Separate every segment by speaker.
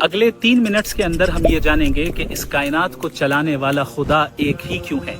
Speaker 1: اگلے 3 منٹس کے اندر ہم یہ جانیں گے کہ اس کائنات کو چلانے والا خدا ایک ہی کیوں ہے۔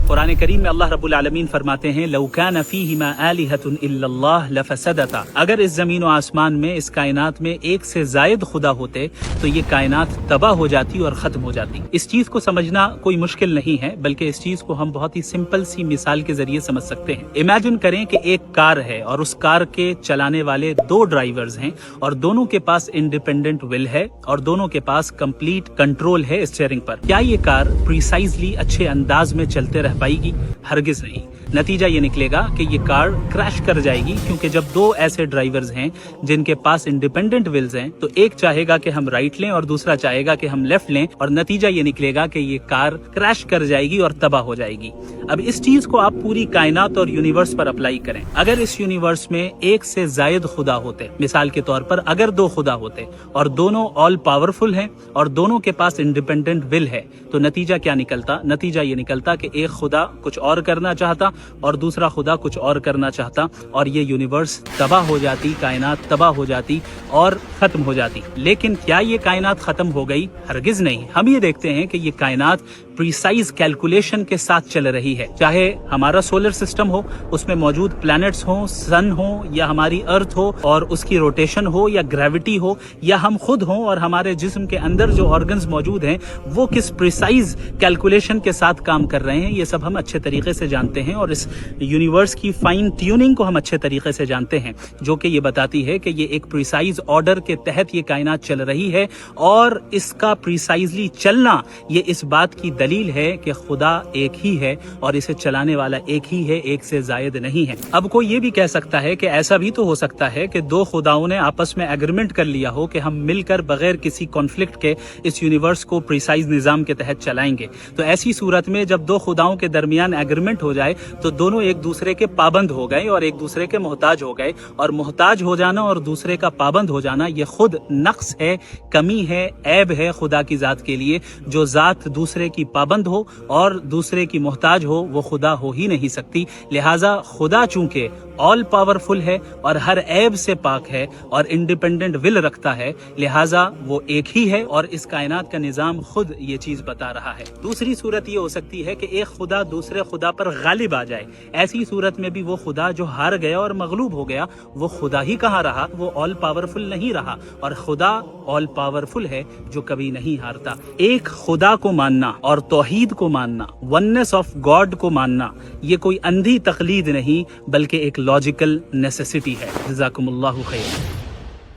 Speaker 1: قرآن کریم میں اللہ رب العالمین فرماتے ہیں لو کان فیہما آلہۃ الا اللہ لفسدتا، اگر اس زمین و آسمان میں اس کائنات میں ایک سے زائد خدا ہوتے تو یہ کائنات تباہ ہو جاتی اور ختم ہو جاتی۔ اس چیز کو سمجھنا کوئی مشکل نہیں ہے، بلکہ اس چیز کو ہم بہت ہی سمپل سی مثال کے ذریعے سمجھ سکتے ہیں۔ امیجن کریں کہ ایک کار ہے اور اس کار کے چلانے والے 2 ڈرائیورز ہیں اور دونوں کے پاس انڈیپینڈنٹ ول ہے اور دونوں کے پاس کمپلیٹ کنٹرول ہے اسٹیئرنگ پر۔ کیا یہ کار پریسائزلی اچھے انداز میں چلتے رہ پائے گی؟ ہرگز نہیں۔ نتیجہ یہ نکلے گا کہ یہ کار کریش کر جائے گی، کیونکہ جب 2 ایسے ڈرائیورز ہیں جن کے پاس انڈیپینڈنٹ ولز ہیں تو ایک چاہے گا کہ ہم رائٹ لیں اور دوسرا چاہے گا کہ ہم لیفٹ لیں، اور نتیجہ یہ نکلے گا کہ یہ کار کریش کر جائے گی اور تباہ ہو جائے گی۔ اب اس چیز کو آپ پوری کائنات اور یونیورس پر اپلائی کریں۔ اگر اس یونیورس میں ایک سے زائد خدا ہوتے، مثال کے طور پر اگر 2 خدا ہوتے اور دونوں آل پاورفل ہیں اور دونوں کے پاس انڈیپینڈنٹ ول ہے، تو نتیجہ کیا نکلتا؟ نتیجہ یہ نکلتا کہ ایک خدا کچھ اور کرنا چاہتا اور دوسرا خدا کچھ اور کرنا چاہتا، اور یہ یونیورس تباہ ہو جاتی، کائنات تباہ ہو جاتی اور ختم ہو جاتی۔ لیکن کیا یہ کائنات ختم ہو گئی؟ ہرگز نہیں۔ ہم یہ دیکھتے ہیں کہ یہ کائنات پریسائز کیلکولیشن کے ساتھ چل رہی ہے، چاہے ہمارا سولر سسٹم ہو، اس میں موجود پلانٹس ہوں، سن ہو یا ہماری ارتھ ہو اور اس کی روٹیشن ہو یا گریوٹی ہو، یا ہم خود ہوں اور ہمارے جسم کے اندر جو آرگنز موجود ہیں وہ کس پریسائز کیلکولیشن کے ساتھ کام کر رہے ہیں، یہ سب ہم اچھے طریقے سے جانتے ہیں، اور اس یونیورس کی فائن ٹیوننگ کو ہم اچھے طریقے سے جانتے ہیں، جو کہ یہ بتاتی ہے کہ یہ ایک پریسائز آرڈر کے تحت یہ کائنات چل رہی ہے، اور اس کا پریسائزلی چلنا یہ اس بات کی دلیل ہے کہ خدا ایک ہی ہے اور اسے چلانے والا ایک ہی ہے، ایک سے زائد نہیں ہے۔ اب کوئی یہ بھی کہہ سکتا ہے کہ ایسا بھی تو ہو سکتا ہے کہ 2 خداؤں نے آپس میں ایگریمنٹ کر لیا ہو کہ ہم مل کر بغیر کسی کانفلکٹ کے اس یونیورس کو پریسائز نظام کے تحت چلائیں گے۔ تو ایسی صورت میں جب 2 خداؤں کے درمیان ایگریمنٹ ہو جائے تو دونوں ایک دوسرے کے پابند ہو گئے اور ایک دوسرے کے محتاج ہو گئے، اور محتاج ہو جانا اور دوسرے کا پابند ہو جانا یہ خود نقص ہے، کمی ہے، عیب ہے خدا کی ذات کے لیے۔ جو ذات دوسرے کی پابند ہو اور دوسرے کی محتاج ہو وہ خدا ہو ہی نہیں سکتی۔ لہٰذا خدا چونکہ آل پاورفل ہے اور ہر عیب سے پاک ہے اور انڈیپینڈنٹ ول رکھتا ہے، لہٰذا وہ ایک ہی ہے، اور اس کائنات کا نظام خود یہ چیز بتا رہا ہے۔ دوسری صورت یہ ہو سکتی ہے کہ ایک خدا دوسرے خدا پر غالب آ جائے۔ ایسی صورت میں بھی وہ خدا جو ہار گیا اور مغلوب ہو گیا وہ خدا ہی کہاں رہا، وہ آل پاورفل نہیں رہا، اور خدا آل پاورفل ہے جو کبھی نہیں ہارتا۔ ایک خدا کو ماننا اور توحید کو ماننا، وننس آف گاڈ کو ماننا، یہ کوئی اندھی تقلید نہیں بلکہ ایک لاجیکل نیسیسٹی ہے۔ جزاکم اللہ خیر۔